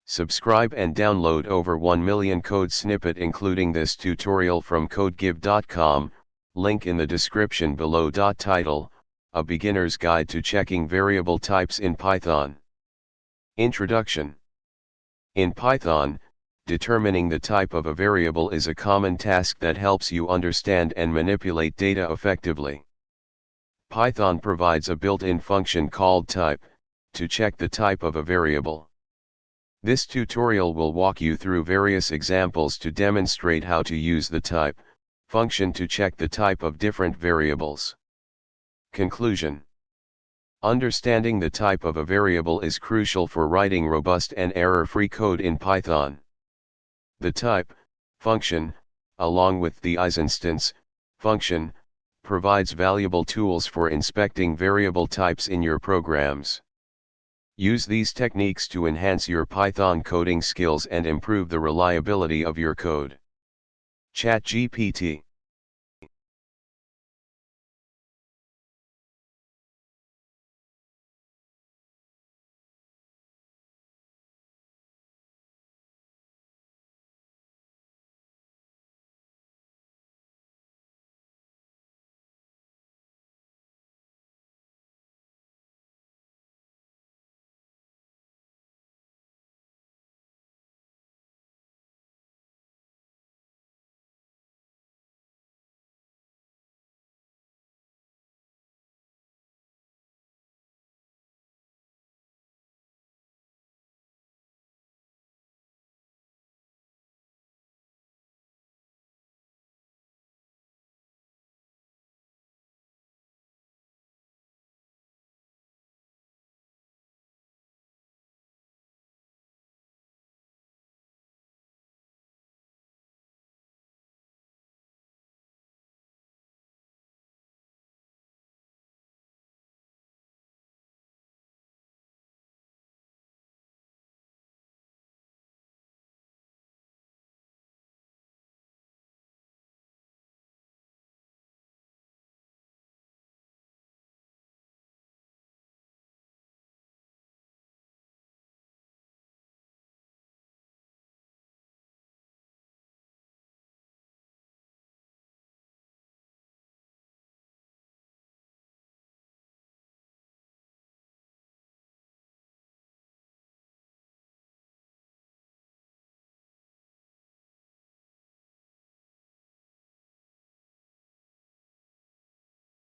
Subscribe and download over 1 million code snippet including this tutorial from codegib.com, link in the description below. Title, A Beginner's Guide to Checking Variable Types in Python. Introduction. In Python, determining the type of a variable is a common task that helps you understand and manipulate data effectively. Python provides a built-in function called type, to check the type of a variable. This tutorial will walk you through various examples to demonstrate how to use the type function to check the type of different variables. Conclusion. Understanding the type of a variable is crucial for writing robust and error-free code in Python. The type function, along with the isinstance function, provides valuable tools for inspecting variable types in your programs. Use these techniques to enhance your Python coding skills and improve the reliability of your code. ChatGPT.